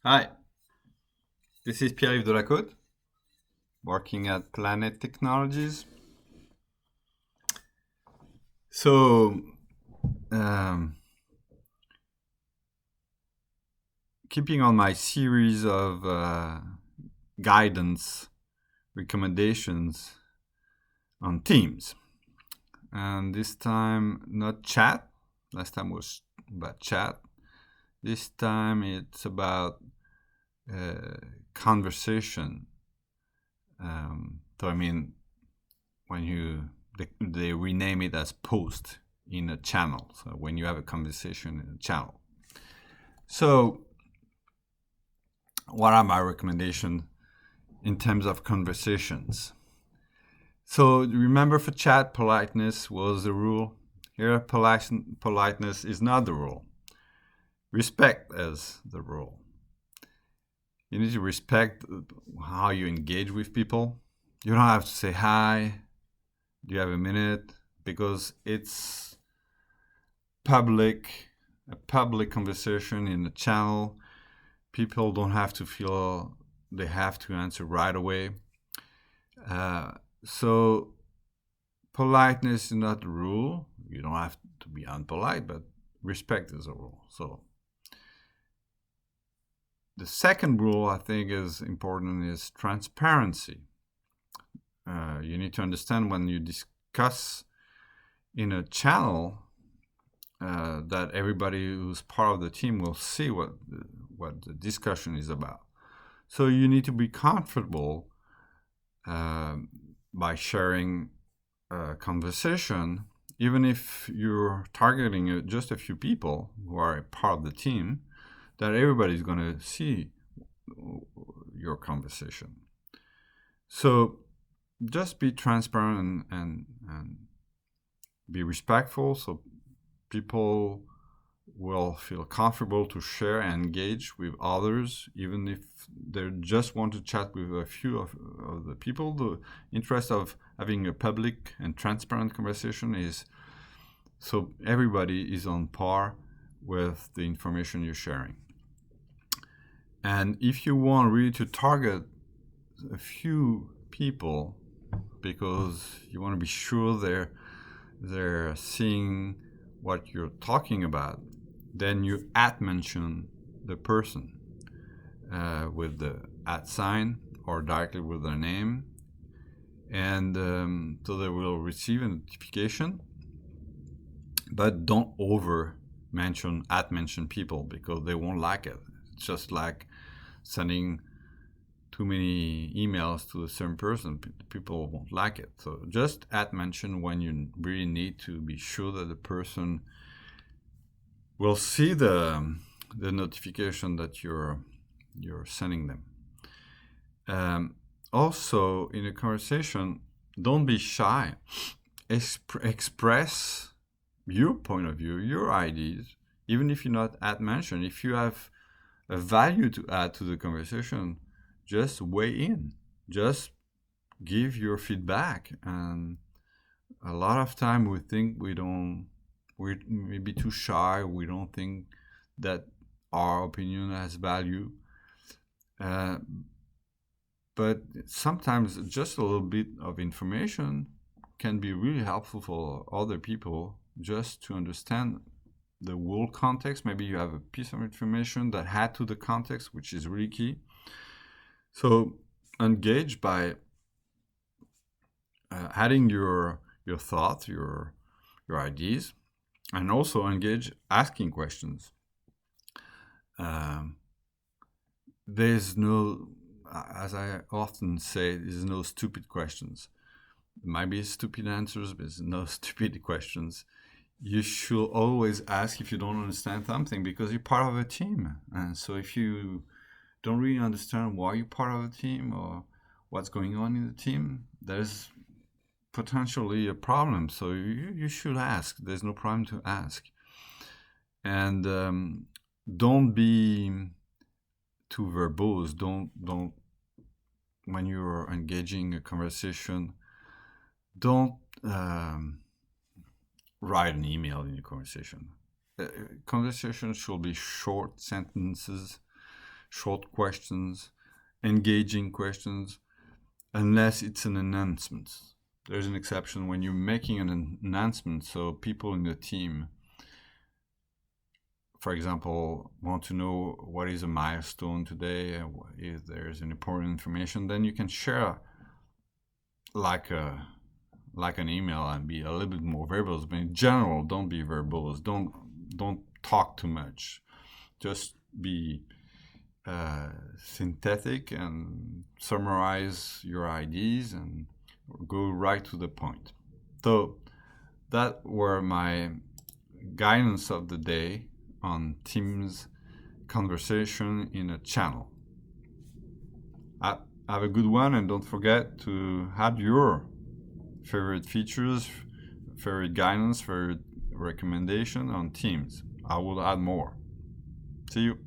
Hi, this is Pierre-Yves Delacote, working at Planet Technologies. So, um, keeping on my series of guidance recommendations on Teams, and this time not chat. Last time was about chat. This time it's about uh, conversation. So I mean, when they rename it as post in a channel. So when you have a conversation in a channel. So what are my recommendations in terms of conversations? So remember, for chat, politeness was the rule. Here, politeness is not the rule. Respect is the rule. You need to respect how you engage with people. You don't have to say hi. Do you have a minute? Because it's public, a public conversation in a channel. People don't have to feel they have to answer right away. Uh, so politeness is not the rule. You don't have to be unpolite, but respect is a rule. So the second rule I think is important is transparency. You need to understand when you discuss in a channel that everybody who's part of the team will see what the discussion is about. So you need to be comfortable by sharing a conversation, even if you're targeting just a few people who are a part of the team, that everybody's going to see your conversation. So just be transparent and be respectful so people will feel comfortable to share and engage with others, even if they just want to chat with a few of the people. The interest of having a public and transparent conversation is so everybody is on par with the information you're sharing. And if you want really to target a few people because you want to be sure they're seeing what you're talking about, then you at mention the person with the at sign or directly with their name, and so they will receive a notification. But don't over mention people because they won't like it. It's just like sending too many emails to a certain person. People won't like it. So just at mention when you really need to be sure that the person will see the notification that you're sending them. Also, in a conversation, don't be shy. Express your point of view, your ideas, even if you're not at mention. If you have a value to add to the conversation, just weigh in. Just give your feedback. And a lot of time we think we may be too shy. We don't think that our opinion has value. Uh, but sometimes just a little bit of information can be really helpful for other people just to understand the whole context. Maybe you have a piece of information that had to the context, which is really key. So engage by adding your thoughts, your ideas, and also engage asking questions. Um, there's no, as I often say, there's no stupid questions. There might be stupid answers, but there's no stupid questions. You should always ask if you don't understand something because you're part of a team. And so if you don't really understand why you're part of a team or what's going on in the team, there's potentially a problem. So you should ask. There's no problem to ask. And don't be too verbose. Don't when you're engaging a conversation, don't write an email in your conversation. Conversation should be short sentences, short questions, engaging questions, unless it's an enhancement. There's an exception when you're making an enhancement, so people in the team, for example, want to know what is a milestone today, if there's an important information, then you can share like an email and be a little bit more verbose. But in general, don't be verbose. Don't talk too much. Just be synthetic and summarize your ideas and go right to the point. So that were my guidance of the day on Teams conversation in a channel. Have a good one, and don't forget to add your favorite features, favorite guidance, favorite recommendation on Teams. I will add more. See you.